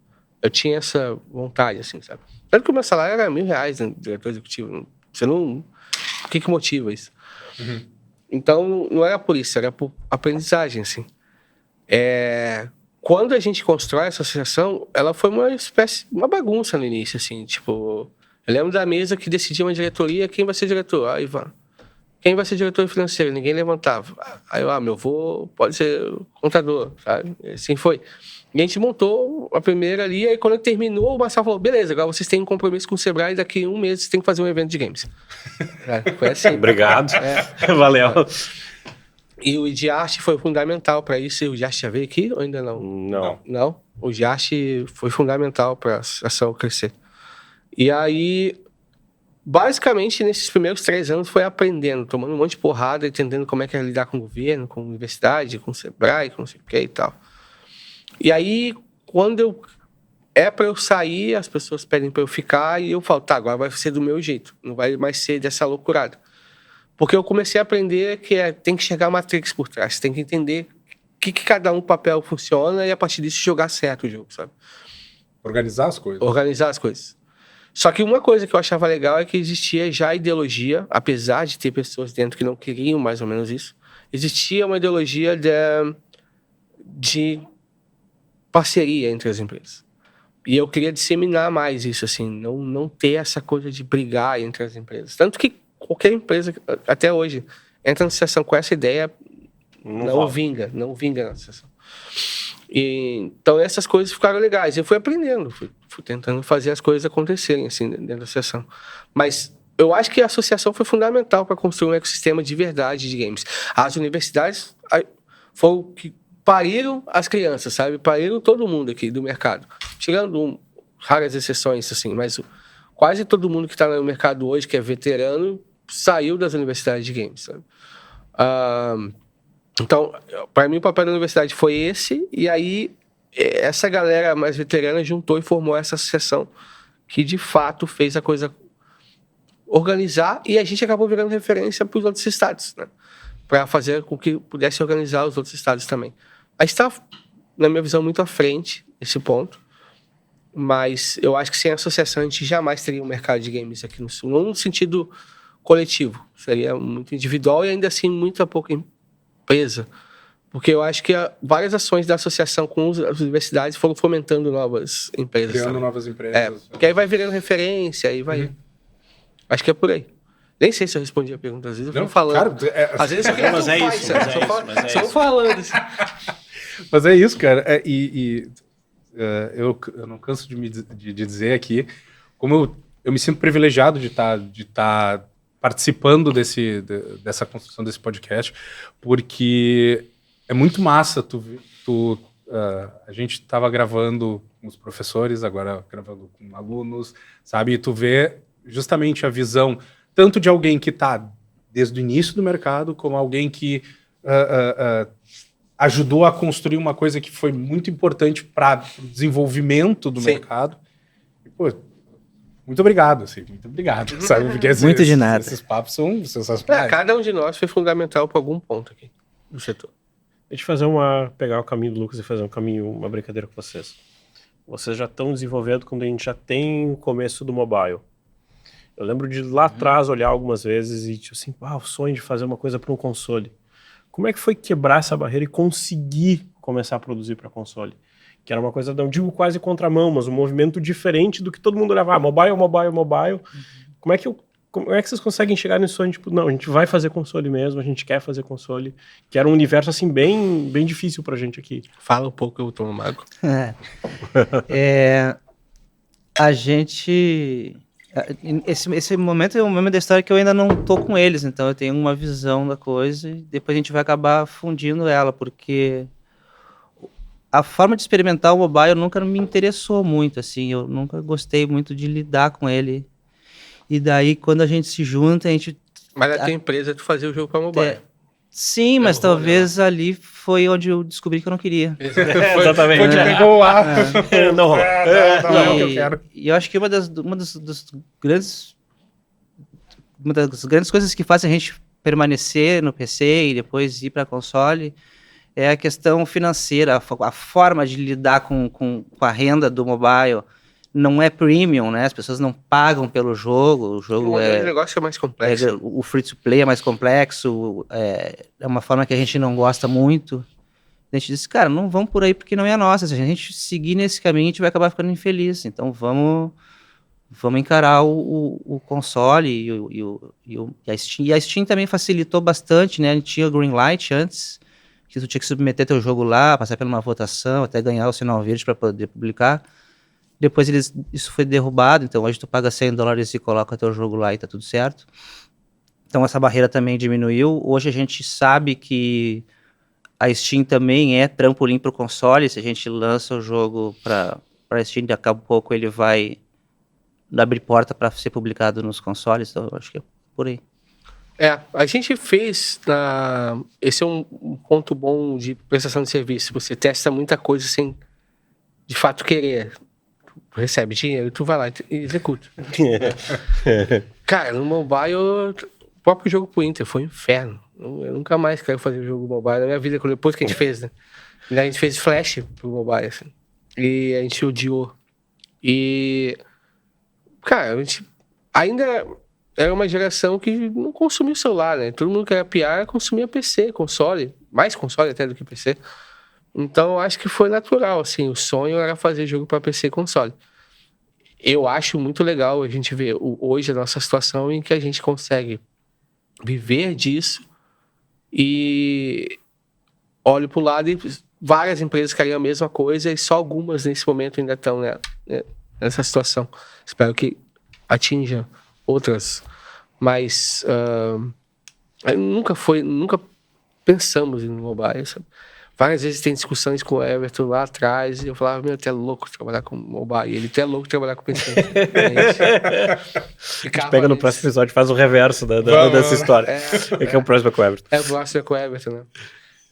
Eu tinha essa vontade, assim, sabe? Tanto que o meu salário era R$1.000, né, diretor executivo. Você não... O que motiva isso? Uhum. Então, não era por isso, era por aprendizagem, assim. Quando a gente constrói essa associação, ela foi uma bagunça no início, assim, tipo... Eu lembro da mesa que decidia uma diretoria, quem vai ser diretor? Ah, Ivan. Quem vai ser diretor financeiro? Ninguém levantava. Aí eu, meu avô pode ser contador, sabe? Assim foi. E a gente montou a primeira ali, aí quando terminou, o Marcelo falou, beleza, agora vocês têm um compromisso com o Sebrae, daqui a 1 mês vocês têm que fazer um evento de games. Foi assim. Obrigado. Valeu. E o Diarte foi fundamental para isso. E o Diarte já veio aqui ou ainda não? Não. O Diarte foi fundamental para a ação crescer. E aí, basicamente, nesses primeiros 3 anos, foi aprendendo, tomando um monte de porrada, entendendo como é que era lidar com o governo, com a universidade, com o Sebrae, com não sei o que e tal. E aí, quando para eu sair, as pessoas pedem para eu ficar, e eu falo, tá, agora vai ser do meu jeito, não vai mais ser dessa loucurada. Porque eu comecei a aprender que tem que chegar a Matrix por trás, tem que entender que cada papel funciona e a partir disso jogar certo o jogo, sabe? Organizar as coisas. Organizar as coisas. Só que uma coisa que eu achava legal é que existia já ideologia, apesar de ter pessoas dentro que não queriam mais ou menos isso, existia uma ideologia de parceria entre as empresas. E eu queria disseminar mais isso, assim, não ter essa coisa de brigar entre as empresas. Tanto que qualquer empresa, até hoje, entra na associação com essa ideia, não vinga na associação. Então essas coisas ficaram legais. Eu fui aprendendo, fui tentando fazer as coisas acontecerem assim, dentro da associação. Mas eu acho que a associação foi fundamental para construir um ecossistema de verdade de games. As universidades foram que pariram as crianças, sabe? Pariram todo mundo aqui do mercado. Tirando raras exceções, assim, mas quase todo mundo que está no mercado hoje, que é veterano, saiu das universidades de games, sabe? Então, para mim, o papel da universidade foi esse, e aí essa galera mais veterana juntou e formou essa associação que, de fato, fez a coisa organizar, e a gente acabou virando referência para os outros estados, né? Para fazer com que pudesse organizar os outros estados também. A gente está, na minha visão, muito à frente nesse ponto, mas eu acho que sem a associação a gente jamais teria um mercado de games aqui no Sul, não no sentido coletivo, seria muito individual e ainda assim muito pouca empresa, porque eu acho que várias ações da associação com as universidades foram fomentando novas empresas. Criando também. novas empresas. Porque aí vai virando referência, aí vai... Acho que é por aí. Nem sei se eu respondi a pergunta, às vezes eu fico falando. Cara, às vezes eu quero mas é isso, só falando. Assim. Mas é isso, cara. Eu não canso de dizer aqui como eu me sinto privilegiado de estar participando dessa construção desse podcast, porque é muito massa a gente estava gravando com os professores, agora gravando com alunos, sabe? E tu vê justamente a visão tanto de alguém que está desde o início do mercado, como alguém que ajudou a construir uma coisa que foi muito importante para o desenvolvimento do mercado. E, pô, muito obrigado, assim, muito obrigado, sabe? Porque Muito de nada. Esses papos são sensacionais. Cada um de nós foi fundamental para algum ponto aqui do setor. Deixa eu pegar o caminho do Lucas e fazer uma brincadeira com vocês. Vocês já estão desenvolvendo quando a gente já tem o começo do mobile. Eu lembro de lá atrás olhar algumas vezes e tipo assim, o sonho de fazer uma coisa para um console. Como é que foi quebrar essa barreira e conseguir começar a produzir para console? Que era uma coisa, não digo quase contramão, mas um movimento diferente do que todo mundo olhava. Mobile. Como é que vocês conseguem chegar nesse sonho? Tipo, não, a gente vai fazer console mesmo, a gente quer fazer console. Que era um universo, assim, bem, bem difícil pra gente aqui. Fala um pouco, eu tomo mago. A gente... Esse momento é um momento da história que eu ainda não tô com eles, então eu tenho uma visão da coisa e depois a gente vai acabar fundindo ela, porque a forma de experimentar o mobile nunca me interessou muito, assim, eu nunca gostei muito de lidar com ele. E daí, quando a gente se junta, a gente... Mas a tua empresa, tu fazia o jogo para mobile. Sim, mas talvez ali foi onde eu descobri que eu não queria. Exatamente. Onde pegou o ar. Não é o que eu quero. E eu acho que uma das grandes coisas que fazem a gente permanecer no PC e depois ir para console é a questão financeira, a forma de lidar com a renda do mobile. Não é premium, né? As pessoas não pagam pelo jogo. O jogo o negócio é mais complexo. O free-to-play é mais complexo. É uma forma que a gente não gosta muito. A gente disse, cara, não vamos por aí porque não é a nossa. Se a gente seguir nesse caminho, a gente vai acabar ficando infeliz. Então vamos encarar o console e a Steam. E a Steam também facilitou bastante, né? A gente tinha o Greenlight antes, que tu tinha que submeter teu jogo lá, passar por uma votação, até ganhar o sinal verde para poder publicar. Depois isso foi derrubado, então hoje tu paga $100 e coloca teu jogo lá e tá tudo certo. Então essa barreira também diminuiu. Hoje a gente sabe que a Steam também é trampolim pro console. Se a gente lança o jogo para Steam, daqui a pouco ele vai abrir porta para ser publicado nos consoles. Então eu acho que é por aí. A gente fez... Esse é um ponto bom de prestação de serviço. Você testa muita coisa sem, de fato, querer. Tu recebe dinheiro, tu vai lá e executa. Cara, no mobile, o próprio jogo pro Inter foi um inferno. Eu nunca mais quero fazer jogo mobile na minha vida, depois que a gente fez, né? A gente fez Flash pro mobile, assim. E a gente odiou. E... Cara, a gente ainda era uma geração que não consumia celular, né? Todo mundo que era PR consumia PC, console. Mais console até do que PC. Então, eu acho que foi natural, assim, o sonho era fazer jogo para PC e console. Eu acho muito legal a gente ver hoje a nossa situação em que a gente consegue viver disso e olho para o lado e várias empresas queriam a mesma coisa e só algumas nesse momento ainda estão nessa situação. Espero que atinja outras, mas nunca pensamos em mobile, sabe? Várias vezes tem discussões com o Everton lá atrás e eu falava, meu, tu é louco trabalhar com mobile. E ele, tu é louco trabalhar com PC. A gente pega no próximo episódio e faz o reverso dessa história. Que é o próximo com o Everton. O próximo é com o Everton,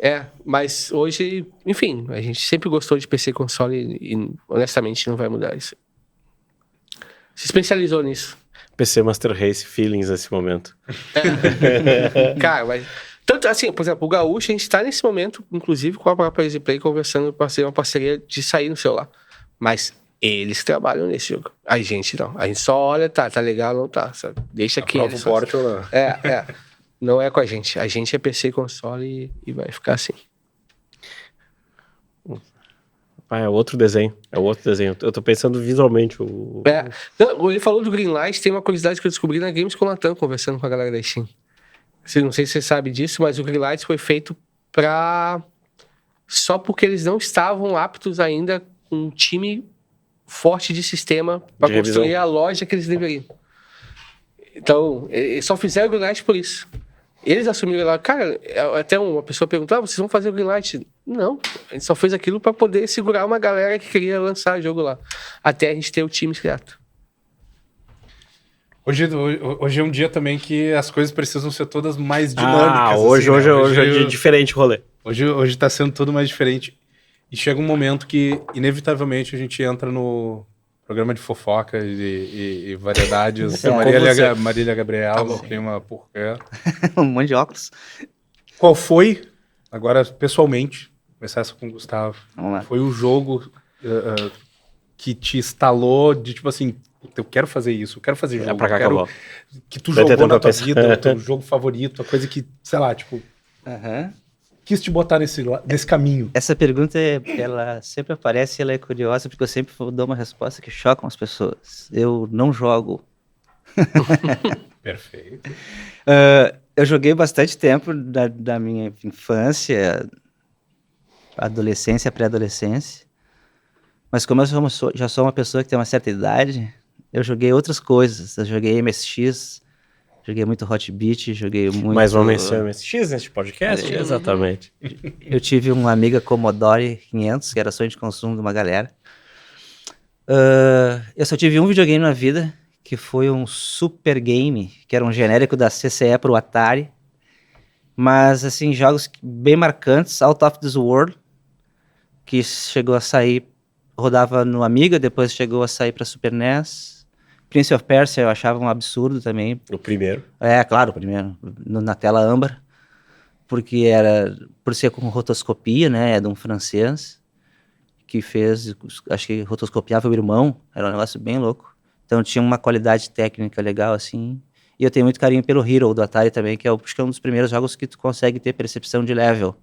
né? Mas hoje, enfim, a gente sempre gostou de PC e console e honestamente não vai mudar isso. Se especializou nisso. PC Master Race Feelings nesse momento. Cara, mas... Tanto assim, por exemplo, o Gaúcho, a gente tá nesse momento, inclusive com a própria EasyPlay, conversando para ser uma parceria de sair no celular. Mas eles trabalham nesse jogo. A gente não. A gente só olha, tá legal, não tá, sabe? Deixa aqui. Aprova o porte ou não. Não é com a gente. A gente é PC e console e vai ficar assim. É outro desenho. Eu tô pensando visualmente. Ele falou do Greenlight, tem uma curiosidade que eu descobri na Games com o Latam, conversando com a galera da Steam. Não sei se você sabe disso, mas o Greenlight foi feito só porque eles não estavam aptos ainda com um time forte de sistema para construir a loja que eles deveriam. Então, eles só fizeram o Greenlight por isso. Eles assumiram lá, cara, até uma pessoa perguntou, vocês vão fazer o Greenlight? Não, a gente só fez aquilo para poder segurar uma galera que queria lançar jogo lá, até a gente ter o time criado. Hoje é um dia também que as coisas precisam ser todas mais dinâmicas. Hoje é diferente o rolê. Hoje tá sendo tudo mais diferente. E chega um momento que, inevitavelmente, a gente entra no programa de fofoca e variedades. Marília Gabriel, clima porquê. Um monte de óculos. Qual foi, agora pessoalmente, começar essa com o Gustavo, Vamos lá. foi o jogo que te instalou de tipo assim, eu quero fazer isso, eu quero fazer jogo. Pra cá acabou. Que tu jogou na tua vida, o teu jogo favorito, a coisa que, sei lá, tipo... Quis te botar nesse caminho. Essa pergunta, ela sempre aparece e ela é curiosa, porque eu sempre dou uma resposta que choca as pessoas. Eu não jogo. Perfeito. Eu joguei bastante tempo da minha infância, adolescência, pré-adolescência. Mas como eu já sou uma pessoa que tem uma certa idade, eu joguei outras coisas. Eu joguei MSX, joguei muito Hot Beat, joguei muito... Mais uma menção MSX neste podcast? Exatamente. Eu tive uma Amiga Commodore 500, que era sonho de consumo de uma galera. Eu só tive um videogame na vida, que foi um Super Game, que era um genérico da CCE pro Atari. Mas, assim, jogos bem marcantes. Out of This World, que chegou a sair, rodava no Amiga, depois chegou a sair para Super NES. Prince of Persia eu achava um absurdo também. O primeiro. Claro, o primeiro. Na tela âmbar. Porque por ser com rotoscopia, né? É de um francês que fez, acho que rotoscopiava o irmão. Era um negócio bem louco. Então tinha uma qualidade técnica legal, assim. E eu tenho muito carinho pelo Hero do Atari também, que acho que é um dos primeiros jogos que tu consegue ter percepção de level.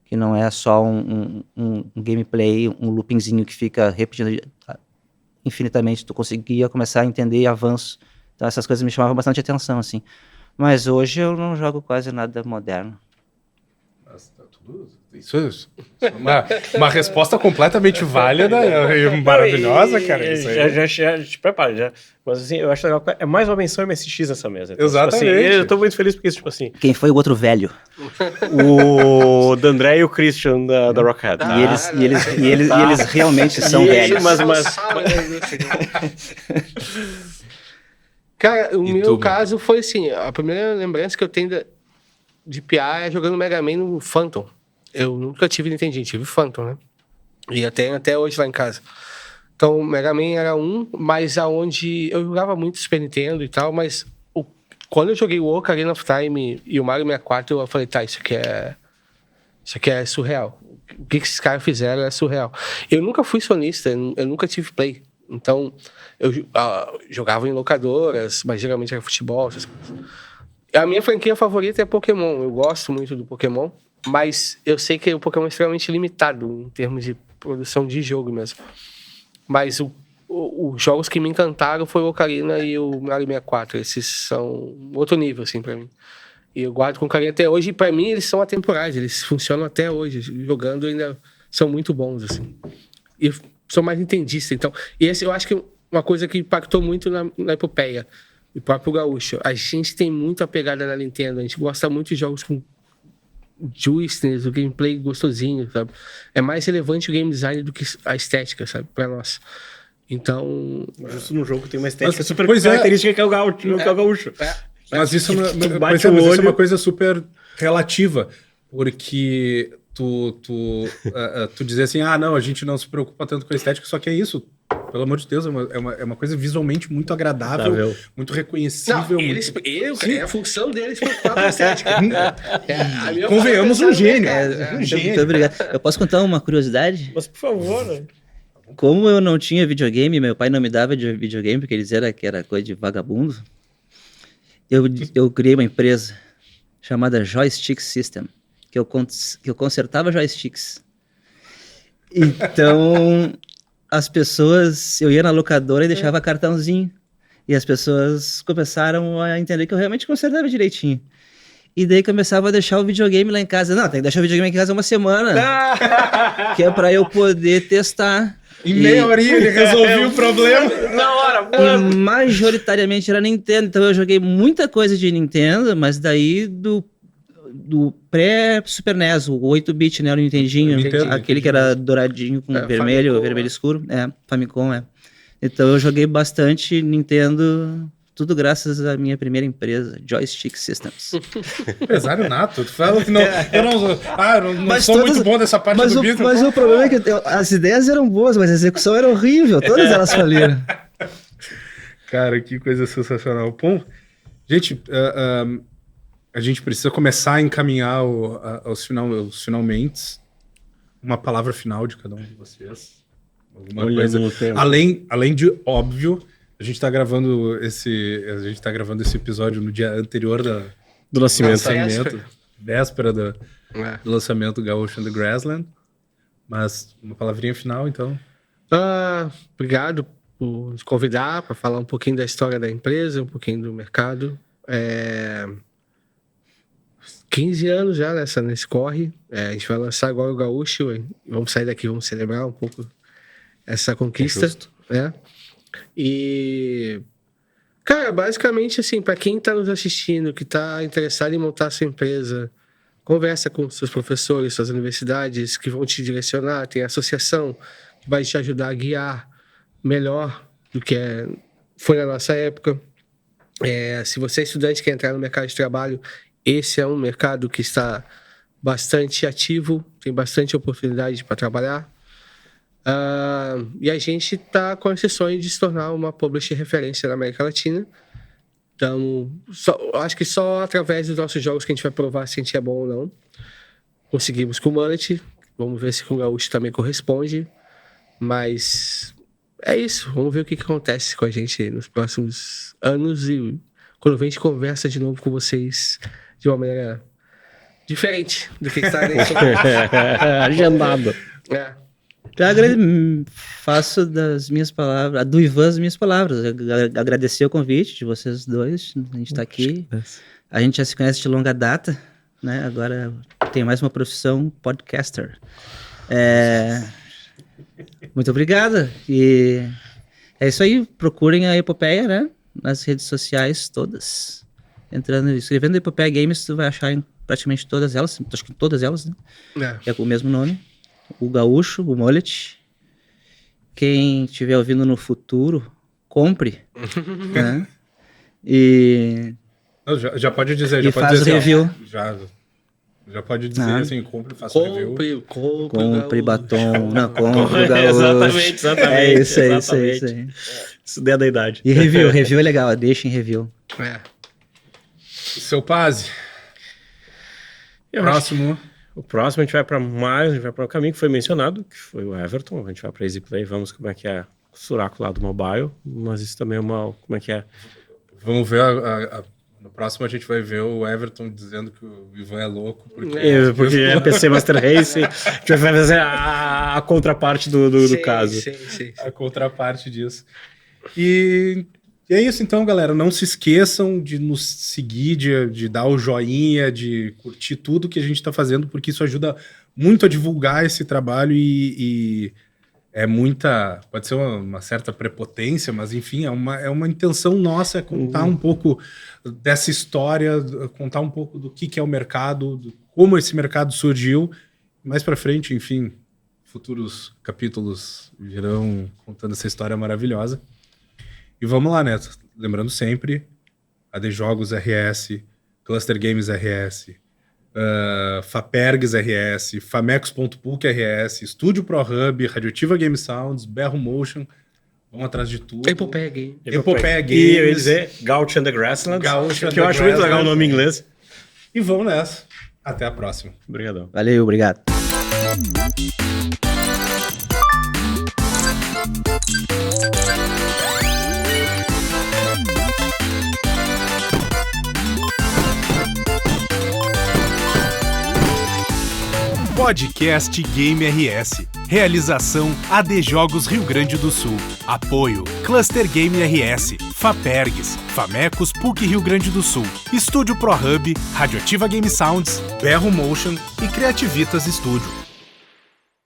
Que não é só um gameplay, um loopingzinho que fica repetindo infinitamente. Tu conseguia começar a entender avanço. Então essas coisas me chamavam bastante atenção, assim. Mas hoje eu não jogo quase nada moderno. Nossa, tá tudo... Isso é uma resposta completamente válida e maravilhosa, cara. Isso aí. Já te prepara, já. Mas assim, eu acho legal, é mais uma menção MSX nessa mesa. Então, exatamente. Tipo assim, eu tô muito feliz porque, tipo assim... Quem foi o outro velho? O D'André e o Christian da Rockhead. Tá? E eles realmente são velhos. Mas... Cara, o meu caso foi assim, a primeira lembrança que eu tenho de PA é jogando Mega Man no Phantom. Eu nunca tive Nintendinho, tive Phantom, né? E até hoje lá em casa. Então, Mega Man era mas aonde eu jogava muito Super Nintendo e tal, mas quando eu joguei o Ocarina of Time e o Mario 64, eu falei, tá, isso aqui é surreal. O que esses caras fizeram é surreal. Eu nunca fui sonista, eu nunca tive Play. Então, eu jogava em locadoras, mas geralmente era futebol, essas coisas. A minha franquia favorita é Pokémon. Eu gosto muito do Pokémon. Mas eu sei que o Pokémon é extremamente limitado em termos de produção de jogo mesmo. Mas os jogos que me encantaram foi o Ocarina e o Mario 64. Esses são outro nível, assim, pra mim. E eu guardo com carinho até hoje. E pra mim, eles são atemporais. Eles funcionam até hoje. Jogando ainda são muito bons, assim. E sou mais nintendista, então. E esse eu acho que uma coisa que impactou muito na epopeia. O próprio Gaúcho. A gente tem muito a pegada na Nintendo. A gente gosta muito de jogos com juiceness, o gameplay gostosinho, sabe? É mais relevante o game design do que a estética, sabe? Pra nós. Então... Justo no jogo tem uma estética Mas, super pois é. característica que é o gaúcho. Mas isso, bate mas o isso é olho. uma coisa super relativa, porque tu dizer assim, não, a gente não se preocupa tanto com a estética, só que é isso, pelo amor de Deus, é uma coisa visualmente muito agradável, muito reconhecível. Não, a função deles foi a estética. Convenhamos, um gênio. Muito obrigado. Eu posso contar uma curiosidade? Mas, por favor... Como eu não tinha videogame, meu pai não me dava videogame, porque ele dizia que era coisa de vagabundo, eu criei uma empresa chamada Joystick System, que eu consertava joysticks. Então, as pessoas... Eu ia na locadora e deixava cartãozinho. E as pessoas começaram a entender que eu realmente consertava direitinho. E daí começava a deixar o videogame lá em casa. Não, tem que deixar o videogame em casa uma semana. Que é pra eu poder testar. Em meia horinha ele resolveu o problema. Na hora, E majoritariamente era Nintendo. Então eu joguei muita coisa de Nintendo, mas daí do pré-Super NES, o 8-bit, né? O Nintendinho. Aquele que era douradinho com vermelho, Famicom, vermelho escuro. Famicom, Então eu joguei bastante Nintendo... Tudo graças à minha primeira empresa, Joystick Systems. Empresário nato. Tu fala que não. Eu não sou muito bom dessa parte do business. Mas o problema é que as ideias eram boas, mas a execução era horrível. Todas elas faliram. Cara, que coisa sensacional. Bom, gente, a gente precisa começar a encaminhar os finalmente. Uma palavra final de cada um de vocês. Alguma coisa. Além de óbvio. A gente tá gravando esse episódio no dia anterior do nascimento. Véspera do lançamento do Gaúcho and the Grassland. Mas uma palavrinha final, então. Obrigado por nos convidar para falar um pouquinho da história da empresa, um pouquinho do mercado. 15 anos já nesse corre. A gente vai lançar agora o Gaúcho. Vamos sair daqui, vamos celebrar um pouco essa conquista. E, cara, basicamente assim, para quem está nos assistindo, que está interessado em montar sua empresa, conversa com seus professores, suas universidades que vão te direcionar, tem a associação que vai te ajudar a guiar melhor do que foi na nossa época. Se você é estudante e quer entrar no mercado de trabalho, esse é um mercado que está bastante ativo, tem bastante oportunidade para trabalhar. E a gente está com esse sonho de se tornar uma publisher referência na América Latina. Então, acho que só através dos nossos jogos que a gente vai provar se a gente é bom ou não. Conseguimos com o Mullet, vamos ver se com o Gaúcho também corresponde. Mas é isso, vamos ver o que acontece com a gente nos próximos anos. E quando a gente conversa de novo com vocês de uma maneira diferente do que está dentro. Agendado. Faço das minhas palavras, do Ivan as minhas palavras. Agradecer o convite de vocês dois. A gente está aqui. A gente já se conhece de longa data, né? Agora tem mais uma profissão, podcaster. Muito obrigado. E é isso aí. Procurem a Epopeia, né? Nas redes sociais todas. Escrevendo Epopeia Games, tu vai achar em praticamente todas elas. Acho que todas elas, né? É com o mesmo nome. O Gaúcho, o Mullet. Quem estiver ouvindo no futuro, compre. Né? E... Já pode dizer. Já e pode faz dizer, o review. Já pode dizer assim, compre e faça o review. Compre batom. Não, compre o Gaúcho. Exatamente. É isso aí. Isso der da idade. E review é legal, deixa em review. Seu Pazzi. O próximo a gente vai para o caminho que foi mencionado, que foi o Everton. A gente vai para Easy Play, vamos como é que é o Suraco lá do mobile, mas isso também é como é que é? Vamos ver No próximo a gente vai ver o Everton dizendo que o Ivan é louco. Porque é PC Master Race. A gente vai fazer a contraparte do caso. Sim. A contraparte disso. E é isso então, galera. Não se esqueçam de nos seguir, de dar o joinha, de curtir tudo que a gente está fazendo, porque isso ajuda muito a divulgar esse trabalho e é muita... Pode ser uma certa prepotência, mas enfim, é uma intenção nossa contar um pouco dessa história, contar um pouco do que é o mercado, como esse mercado surgiu. Mais para frente, enfim, futuros capítulos virão contando essa história maravilhosa. E vamos lá, né? Lembrando sempre, AD Jogos RS, Cluster Games RS, Fapergs RS, Famecos.pulc RS, Estúdio ProHub, Radioativa Game Sounds, Berro Motion, vão atrás de tudo. Epopeia Games. E eu ia dizer Gauch and the Grasslands, que eu acho muito legal o nome em inglês. E vamos nessa. Até a próxima. Obrigadão. Valeu, obrigado. Podcast Game RS. Realização AD Jogos Rio Grande do Sul. Apoio Cluster Game RS, Fapergs, Famecos PUC Rio Grande do Sul, Estúdio ProHub, Radioativa Game Sounds, Berro Motion e Criativitas Studio.